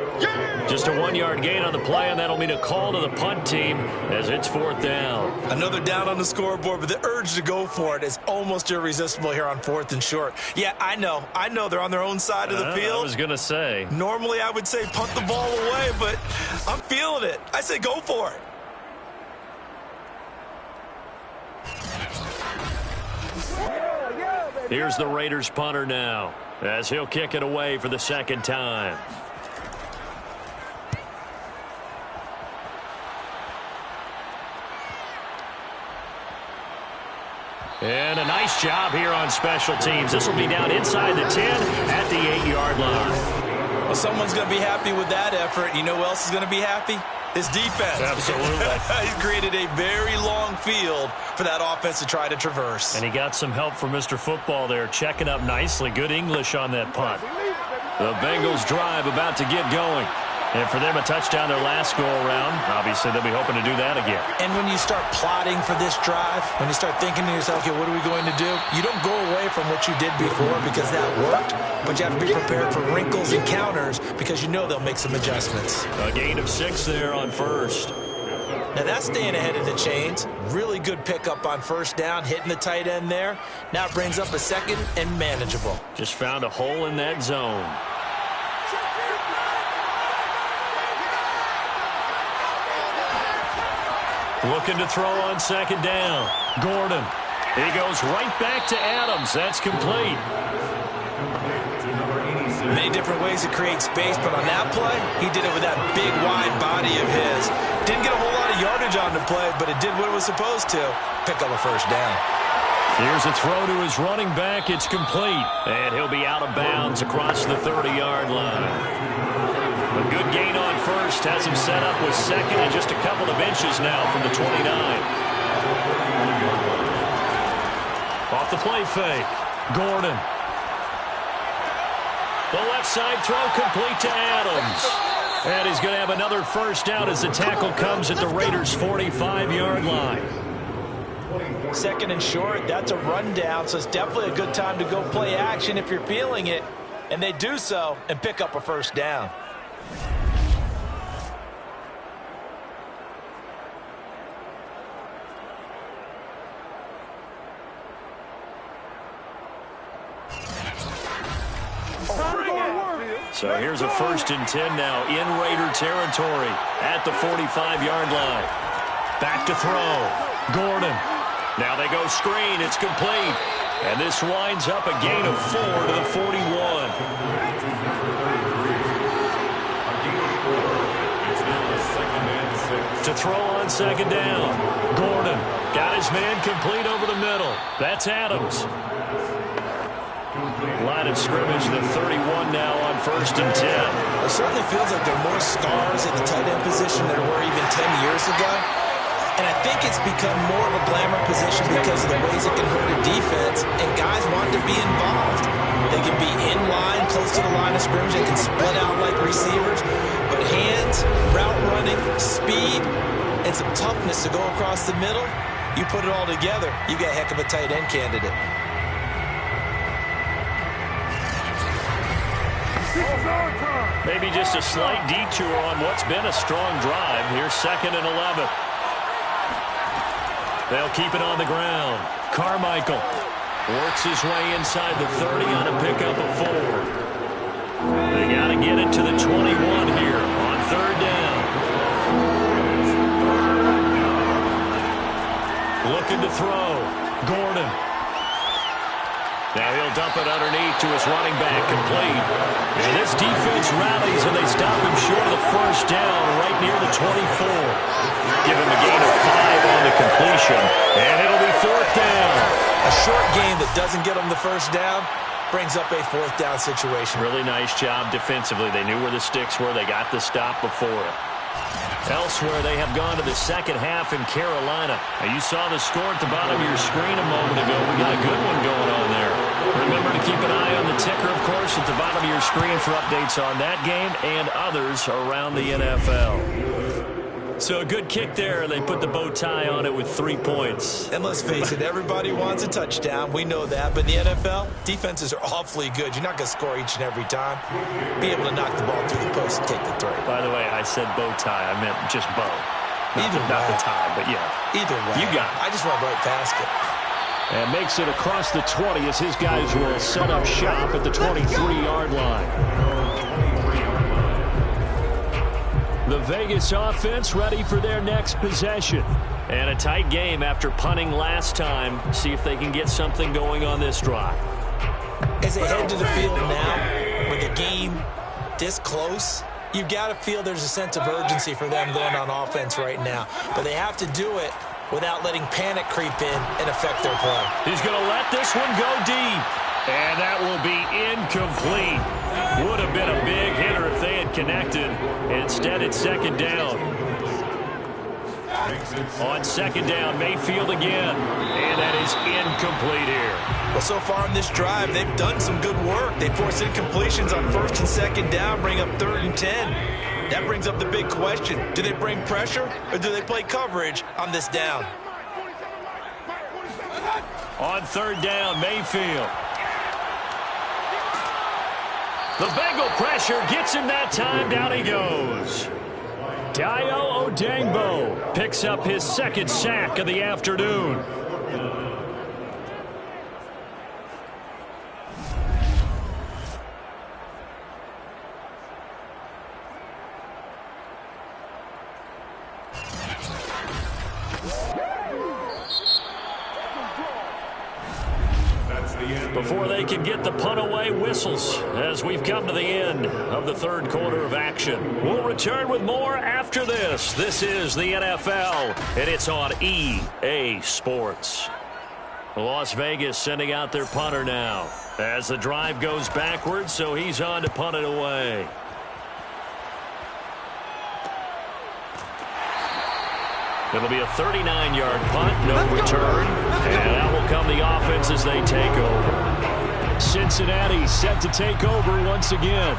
Just a 1-yard gain on the play, and that'll mean a call to the punt team as it's 4th down. Another down on the scoreboard, but the urge to go for it is almost irresistible here on 4th and short. Yeah, I know they're on their own side of the field. I was going to say. Normally I would say punt the ball away, but I'm feeling it. I say go for it. Here's the Raiders punter now as he'll kick it away for the 2nd time. And a nice job here on special teams. This will be down inside the 10 at the 8-yard line. Well, someone's going to be happy with that effort. You know who else is going to be happy? His defense. Absolutely. He's created a very long field for that offense to try to traverse. And he got some help from Mr. Football there, checking up nicely. Good English on that punt. The Bengals drive about to get going. And for them, a touchdown their last go-around. Obviously, they'll be hoping to do that again. And when you start plotting for this drive, when you start thinking to yourself, okay, what are we going to do? You don't go away from what you did before because that worked, but you have to be prepared for wrinkles and counters because you know they'll make some adjustments. A gain of 6 there on first. Now that's staying ahead of the chains. Really good pickup on first down, hitting the tight end there. Now it brings up a 2nd and manageable. Just found a hole in that zone. Looking to throw on 2nd down. Gordon. He goes right back to Adams. That's complete. Many different ways to create space, but on that play, he did it with that big, wide body of his. Didn't get a whole lot of yardage on the play, but it did what it was supposed to. Pick up a first down. Here's a throw to his running back. It's complete. And he'll be out of bounds across the 30-yard line. A good gain on first has him set up with 2nd and just a couple of inches now from the 29. Off the play fake. Gordon. The left side throw complete to Adams. And he's going to have another first down as the tackle comes at the Raiders' 45-yard line. 2nd and short, that's a rundown, so it's definitely a good time to go play action if you're feeling it. And they do so and pick up a first down. So here's a 1st and 10 now in Raider territory at the 45-yard line. Back to throw. Gordon. Now they go screen. It's complete. And this winds up a gain of 4 to the 41. To throw on 2nd down. Gordon got his man complete over the middle. That's Adams. Line of scrimmage, the 31 now on 1st and 10. It certainly feels like there are more stars at the tight end position than there were even 10 years ago. And I think it's become more of a glamour position because of the ways it can hurt a defense, and guys want to be involved. They can be in line, close to the line of scrimmage. They can split out like receivers. But hands, route running, speed, and some toughness to go across the middle, you put it all together, you got a heck of a tight end candidate. Maybe just a slight detour on what's been a strong drive. Here's 2nd and 11. They'll keep it on the ground. Carmichael works his way inside the 30 on a pickup of 4. They got to get it to the 21 here on 3rd down. Looking to throw. Gordon. Now he'll dump it underneath to his running back, complete. And this defense rallies, and they stop him short of the 1st down right near the 24. Give him a gain of 5 on the completion, and it'll be 4th down. A short game that doesn't get them the 1st down brings up a 4th down situation. Really nice job defensively. They knew where the sticks were. They got the stop before it. Elsewhere, they have gone to the 2nd half in Carolina. Now, you saw the score at the bottom of your screen a moment ago. We got a good one going on there. Remember to keep an eye on the ticker, of course, at the bottom of your screen for updates on that game and others around the NFL. So a good kick there. They put the bow tie on it with 3 points. And let's face it, everybody wants a touchdown. We know that. But in the NFL, defenses are awfully good. You're not going to score each and every time. Be able to knock the ball through the post and take the throw. By the way, I said bow tie. I meant just bow. Not the tie, but yeah. Either way. You got it. I just went right past it. And makes it across the 20 as his guys will set up shop at the 23-yard line. The Vegas offense ready for their next possession. And a tight game after punting last time. See if they can get something going on this drive. As they head to the field now, with the game this close, you've got to feel there's a sense of urgency for them going on offense right now. But they have to do it without letting panic creep in and affect their play. He's going to let this one go deep. And that will be incomplete. Would have been a big hitter if they had connected. Instead, it's 2nd down. On 2nd down, Mayfield again. And that is incomplete here. Well, so far in this drive, they've done some good work. They forced incompletions on 1st and 2nd down, bring up 3rd and 10. That brings up the big question. Do they bring pressure or do they play coverage on this down? On 3rd down, Mayfield. The Bengal pressure gets him that time. Down he goes. Dayo Odangbo picks up his 2nd sack of the afternoon. Before they can get the punt away, whistles as we've come to the end of the 3rd quarter of action. We'll return with more after this. This is the NFL, and it's on EA Sports. Las Vegas sending out their punter now as the drive goes backwards, so he's on to punt it away. It'll be a 39-yard punt, no return, and that will come the offense as they take over. Cincinnati set to take over once again.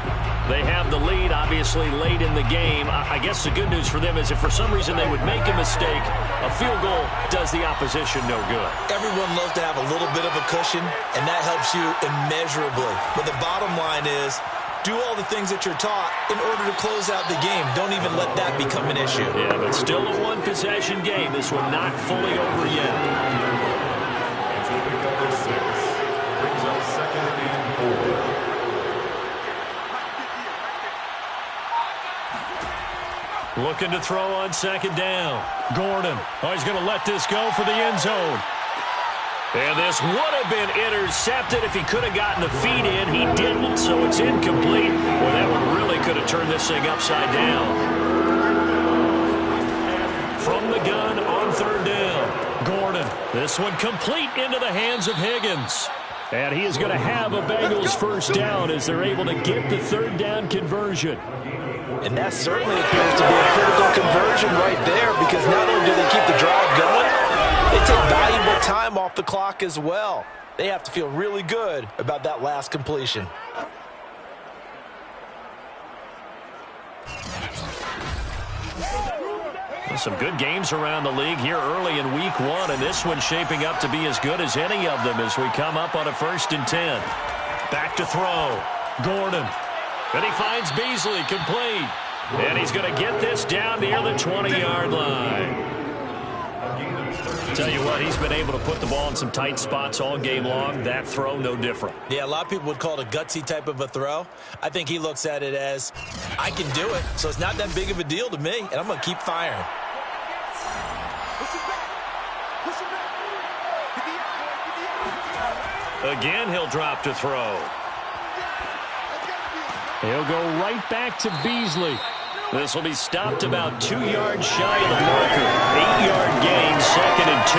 They have the lead, obviously, late in the game. I guess the good news for them is if for some reason they would make a mistake, a field goal does the opposition no good. Everyone loves to have a little bit of a cushion, and that helps you immeasurably. But the bottom line is, do all the things that you're taught in order to close out the game. Don't even let that become an issue. Yeah, but still a one-possession game. This one not fully over yet. Looking to throw on second down. Gordon. Oh, he's going to let this go for the end zone. And this would have been intercepted if he could have gotten the feet in. He didn't, so it's incomplete. Well, that one really could have turned this thing upside down. From the gun on third down. Gordon. This one complete into the hands of Higgins. And he is going to have a Bengals first down as they're able to get the third down conversion. And that certainly appears to be a critical conversion right there, because not only do they keep the drive going, they take valuable time off the clock as well. They have to feel really good about that last completion. Some good games around the league here early in week 1, and this one's shaping up to be as good as any of them as we come up on a 1st and 10. Back to throw. Gordon. And he finds Beasley complete. And he's going to get this down near the 20-yard line. Tell you what, he's been able to put the ball in some tight spots all game long. That throw, no different. Yeah, a lot of people would call it a gutsy type of a throw. I think he looks at it as, I can do it, so it's not that big of a deal to me, and I'm going to keep firing. Again, he'll drop to throw. He'll go right back to Beasley. This will be stopped about 2 yards shy of the marker. 8-yard gain, 2nd and 2.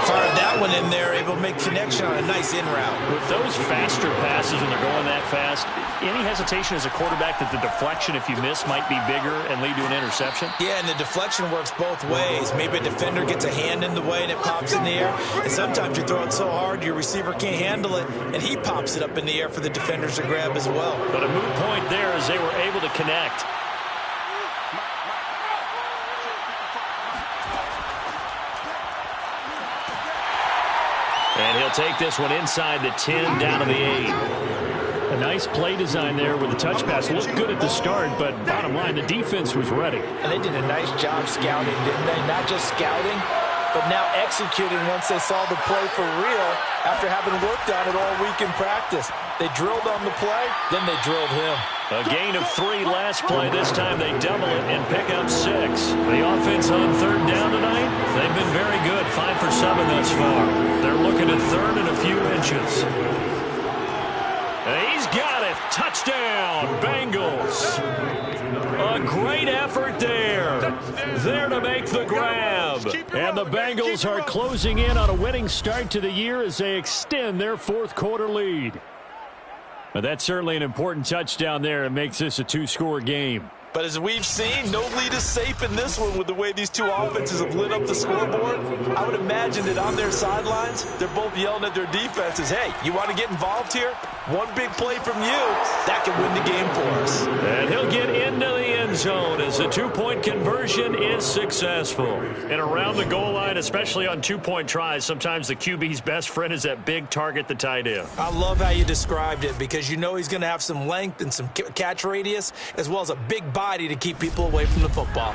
Fired that one in there, able to make connection on a nice in route. With those faster passes when they're going that fast, any hesitation as a quarterback that the deflection, if you miss, might be bigger and lead to an interception? Yeah, and the deflection works both ways. Maybe a defender gets a hand in the way and it pops in the air. And sometimes you throw it so hard your receiver can't handle it, and he pops it up in the air for the defenders to grab as well. But a moot point there as they were able to connect. And he'll take this one inside the 10, down to the 8. A nice play design there with the touch pass. Looked good at the start, but bottom line, the defense was ready. And they did a nice job scouting, didn't they? Not just scouting, but now executing once they saw the play for real after having worked on it all week in practice. They drilled on the play, then they drilled him. A gain of 3 last play. This time they double it and pick up 6. The offense on third down tonight, they've been very good. 5 for 7 thus far. They're looking at third and a few inches. And he's got it. Touchdown, Bengals. A great effort there. There to make the grab. And the Bengals are closing in on a winning start to the year as they extend their 4th quarter lead. But that's certainly an important touchdown there. It makes this a 2-score game. But as we've seen, no lead is safe in this one with the way these two offenses have lit up the scoreboard. I would imagine that on their sidelines, they're both yelling at their defenses, hey, you want to get involved here? One big play from you, that can win the game for us. And he'll get into the end zone as the 2-point conversion is successful. And around the goal line, especially on 2-point tries, sometimes the QB's best friend is that big target, the tight end. I love how you described it, because you know he's going to have some length and some catch radius, as well as a big body to keep people away from the football.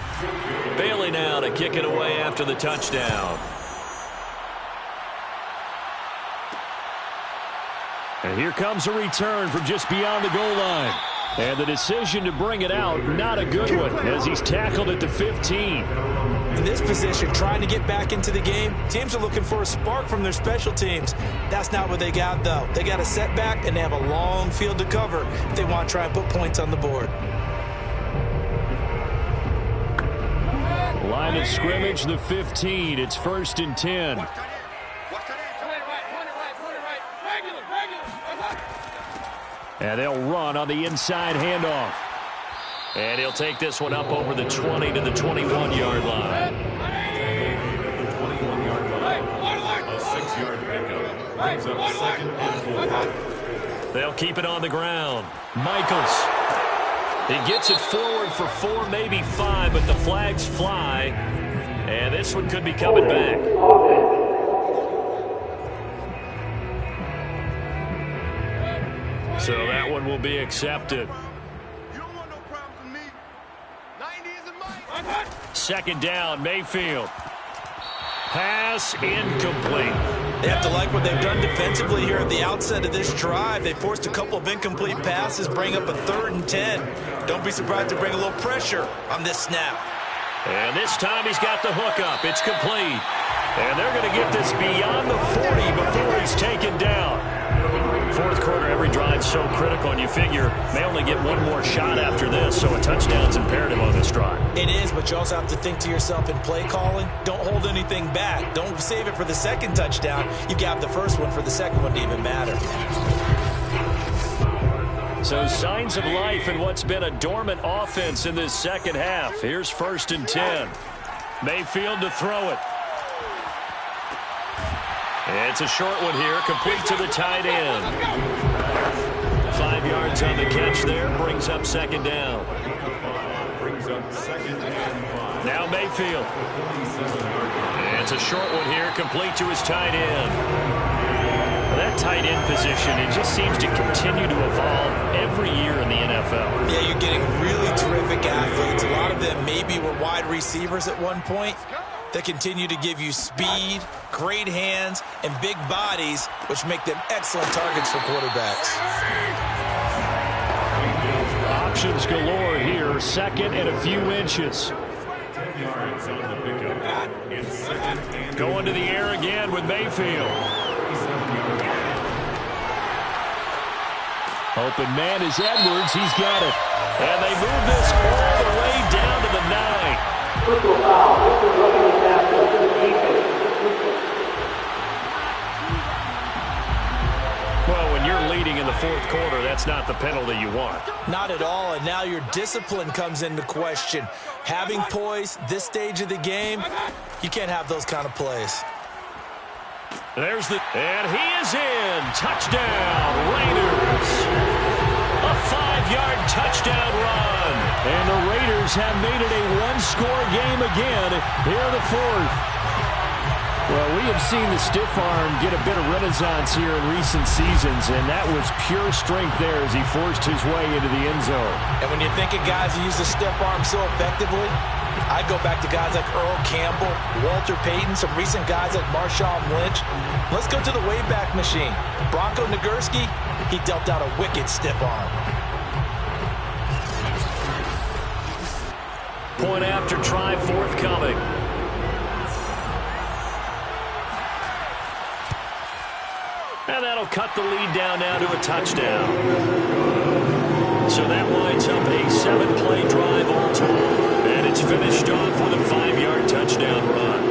Bailey now to kick it away after the touchdown. And here comes a return from just beyond the goal line. And the decision to bring it out, not a good one, as he's tackled at the 15. In this position, trying to get back into the game, teams are looking for a spark from their special teams. That's not what they got, though. They got a setback, and they have a long field to cover if they want to try and put points on the board. Line of scrimmage, the 15. It's 1st and 10. And they'll run on the inside handoff. And he'll take this one up over the 20 to the 21-yard line. A 6-yard pickup. Brings up 2nd and 4. They'll keep it on the ground. Michaels. He gets it forward for 4, maybe 5, but the flags fly. And this one could be coming back. So that one will be accepted. You don't want no problems with me. 90s and Mike. 2nd down, Mayfield. Has pass incomplete. They have to like what they've done defensively here at the outset of this drive. They forced a couple of incomplete passes, bring up a 3rd and 10. Don't be surprised to bring a little pressure on this snap. And this time he's got the hook up. It's complete. And they're going to get this beyond the 40 before he's taken down. Fourth quarter, every drive's so critical, and you figure may only get one more shot after this, so a touchdown's imperative on this drive. It is, but you also have to think to yourself in play calling, don't hold anything back. Don't save it for the second touchdown. You got the first one for the second one to even matter. So signs of life in what's been a dormant offense in this second half. Here's 1st and 10. Mayfield to throw it. It's a short one here, complete to the tight end. 5 yards on the catch there, brings up 2nd down. Now Mayfield. It's a short one here, complete to his tight end. That tight end position, it just seems to continue to evolve every year in the NFL. Yeah, you're getting really terrific athletes. A lot of them maybe were wide receivers at one point. They continue to give you speed, great hands, and big bodies, which make them excellent targets for quarterbacks. Options galore here, 2nd and a few inches. Going to the air again with Mayfield. Open man is Edwards. He's got it. And they move this all the way down to the 9. Well, when you're leading in the fourth quarter, that's not the penalty you want. Not at all, and now your discipline comes into question. Having poise this stage of the game, you can't have those kind of plays. And he is in. Touchdown, Raiders. A 5-yard touchdown run. And the Raiders have made it a one-score game again here in the fourth. Well, we have seen the stiff arm get a bit of renaissance here in recent seasons, and that was pure strength there as he forced his way into the end zone. And when you think of guys who use the stiff arm so effectively, I go back to guys like Earl Campbell, Walter Payton, some recent guys like Marshawn Lynch. Let's go to the Wayback Machine. Bronco Nagurski, he dealt out a wicked stiff arm. Point after try forthcoming. And that'll cut the lead down now to a touchdown. So that winds up a 7-play drive all told. And it's finished off with a 5-yard touchdown run.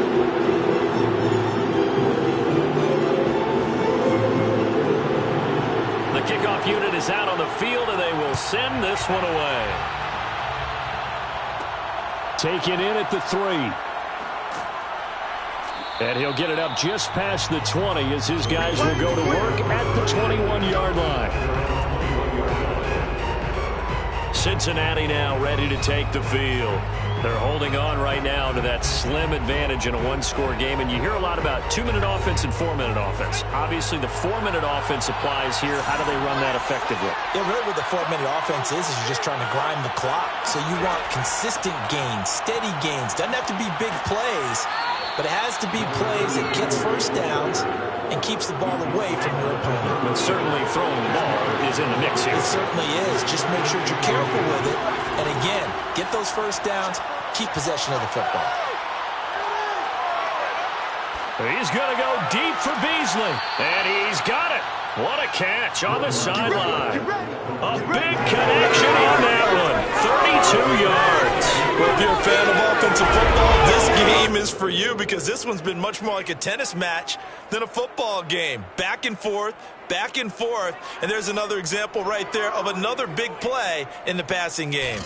The kickoff unit is out on the field, and they will send this one away. Taken in at the 3. And he'll get it up just past the 20 as his guys will go to work at the 21-yard line. Cincinnati now ready to take the field. They're holding on right now to that slim advantage in a one-score game. And you hear a lot about 2-minute offense and 4-minute offense. Obviously, the 4-minute offense applies here. How do they run that effectively? Yeah, really what the 4-minute offense is you're just trying to grind the clock. So you want consistent gains, steady gains. Doesn't have to be big plays, but it has to be plays that gets first downs and keeps the ball away from your opponent. But certainly throwing the ball is in the mix here. It certainly is. Just make sure you're careful with it. And again, get those first downs, keep possession of the football. He's going to go deep for Beasley. And he's got it. What a catch on the sideline. A big connection on that one. 32 yards. Well, if you're a fan of offensive football, this game is for you because this one's been much more like a tennis match than a football game. Back and forth, and there's another example right there of another big play in the passing game.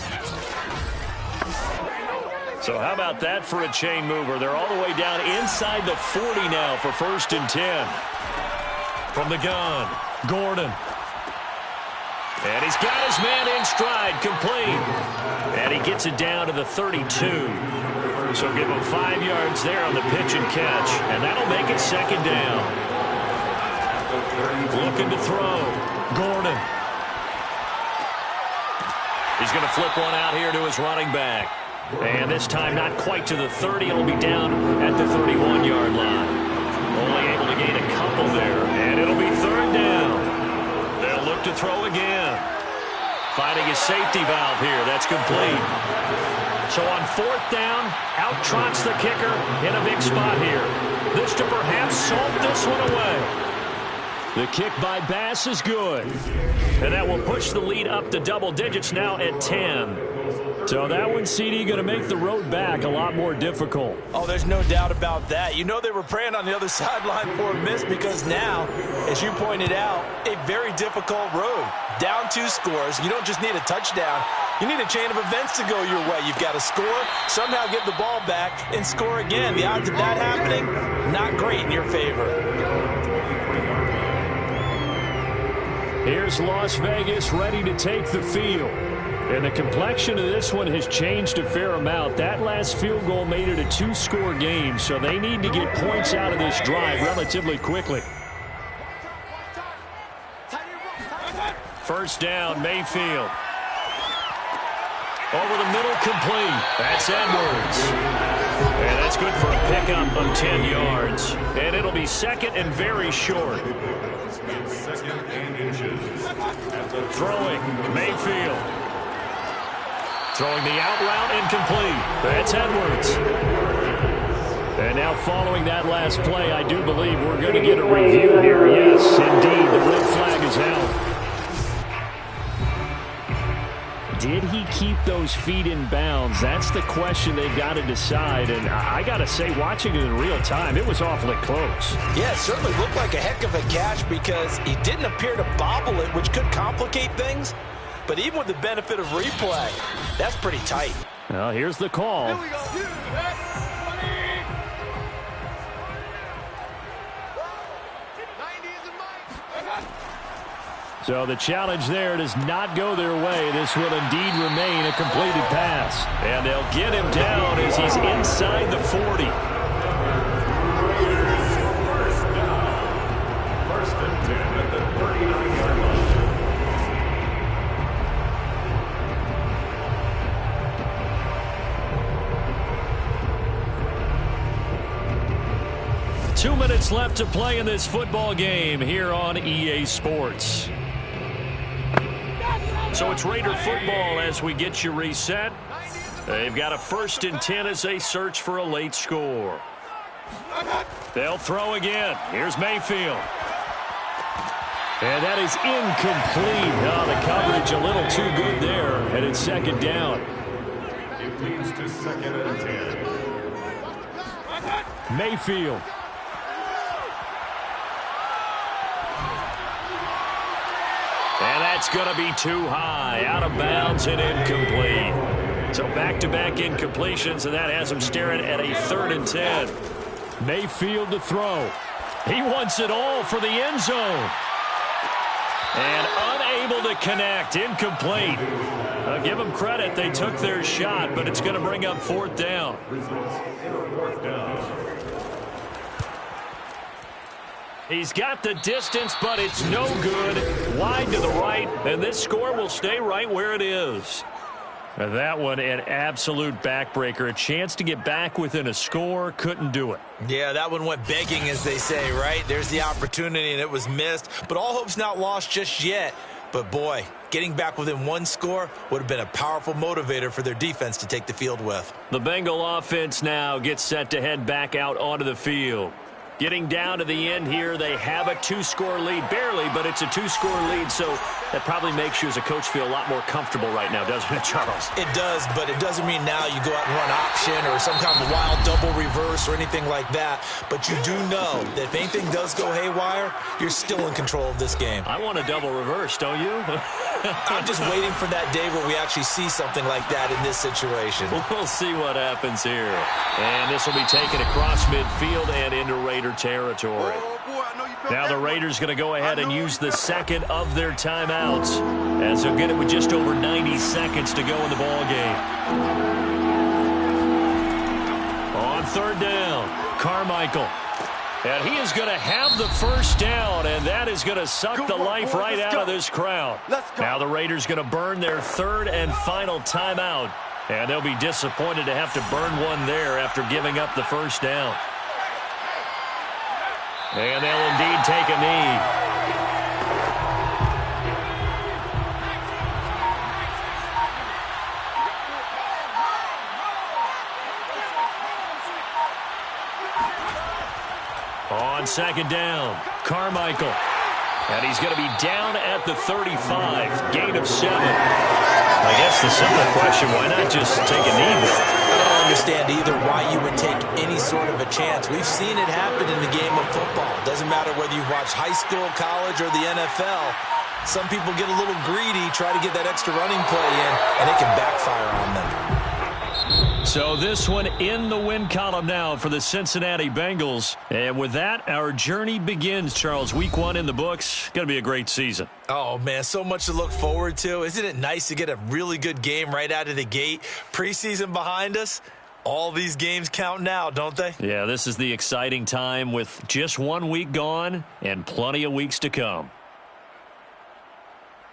So how about that for a chain mover? They're all the way down inside the 40 now for 1st and 10. From the gun, Gordon. And he's got his man in stride, complete. And he gets it down to the 32. So give him 5 yards there on the pitch and catch. And that'll make it 2nd down. Looking to throw. Gordon. He's going to flip one out here to his running back. And this time not quite to the 30. It'll be down at the 31-yard line. fumble there, and it'll be third down. They'll look to throw again. Finding a safety valve here. That's complete. So on fourth down, out trots the kicker in a big spot here. This to perhaps salt this one away. The kick by Bass is good. And that will push the lead up to double digits now at 10. So that one, CD, going to make the road back a lot more difficult. Oh, there's no doubt about that. You know they were praying on the other sideline for a miss because now, as you pointed out, a very difficult road. Down 2 scores. You don't just need a touchdown. You need a chain of events to go your way. You've got to score, somehow get the ball back, and score again. The odds of that happening, not great in your favor. Here's Las Vegas ready to take the field. And the complexion of this one has changed a fair amount. That last field goal made it a 2-score game, so they need to get points out of this drive relatively quickly. First down, Mayfield. Over the middle, complete. That's Edwards. And that's good for a pickup of 10 yards. And it'll be second and very short. Throwing, Mayfield. Throwing the out route, incomplete. That's Edwards. And now following that last play, I do believe we're going to get a review here. Yes, indeed, the red flag is out. Did he keep those feet in bounds? That's the question they've got to decide. And I got to say, watching it in real time, it was awfully close. Yeah, it certainly looked like a heck of a catch because he didn't appear to bobble it, which could complicate things. But even with the benefit of replay, that's pretty tight. Well, here's the call. Here we go. So the challenge there does not go their way. This will indeed remain a completed pass. And they'll get him down as he's inside the 40. First and 10 at the 39-yard line. Two minutes left to play in this football game here on EA Sports. So it's Raider football as we get you reset. They've got a 1st and 10 as they search for a late score. They'll throw again. Here's Mayfield. And that is incomplete. Oh, the coverage a little too good there. And it's second down. It leads to 2nd and 10. Mayfield. And that's going to be too high. Out of bounds and incomplete. So back-to-back incompletions, and that has him staring at a 3rd and 10. Mayfield to throw. He wants it all for the end zone. And unable to connect. Incomplete. Give them credit. They took their shot, but it's going to bring up 4th down. He's got the distance, but it's no good. Wide to the right, and this score will stay right where it is. And that one, an absolute backbreaker. A chance to get back within a score, couldn't do it. Yeah, that one went begging, as they say, right? There's the opportunity, and it was missed. But all hope's not lost just yet. But, boy, getting back within 1 score would have been a powerful motivator for their defense to take the field with. The Bengal offense now gets set to head back out onto the field. Getting down to the end here, they have a 2-score lead. Barely, but it's a 2-score lead, so that probably makes you as a coach feel a lot more comfortable right now, doesn't it, Charles? It does, but it doesn't mean now you go out and run option or some kind of wild double reverse or anything like that. But you do know that if anything does go haywire, you're still in control of this game. I want a double reverse, don't you? I'm just waiting for that day where we actually see something like that in this situation. We'll see what happens here. And this will be taken across midfield and into Raider territory. Now the Raiders going to go ahead and use the second of their timeouts as they'll get it with just over 90 seconds to go in the ball game. On 3rd down, Carmichael. And he is going to have the first down, and that is going to suck the life right out of this crowd. Now the Raiders going to burn their 3rd and final timeout, and they'll be disappointed to have to burn one there after giving up the first down. And they'll indeed and take a knee. On second down, Carmichael. And he's going to be down at the 35, gain of 7. I guess the simple question, why not just take a knee there? I don't understand either why you would take any sort of a chance. We've seen it happen in the game of football. Doesn't matter whether you watch high school, college, or the NFL. Some people get a little greedy, try to get that extra running play in, and it can backfire on them. So this one in the win column now for the Cincinnati Bengals. And with that, our journey begins, Charles. Week 1 in the books. Going to be a great season. Oh, man, so much to look forward to. Isn't it nice to get a really good game right out of the gate? Preseason behind us. All these games count now, don't they? Yeah, this is the exciting time with just 1 week gone and plenty of weeks to come.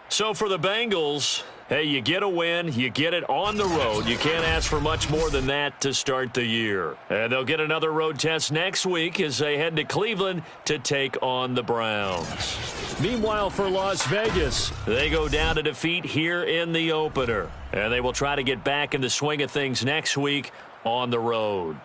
So for the Bengals, hey, you get a win, you get it on the road. You can't ask for much more than that to start the year. And they'll get another road test next week as they head to Cleveland to take on the Browns. Meanwhile, for Las Vegas, they go down to defeat here in the opener. And they will try to get back in the swing of things next week on the road.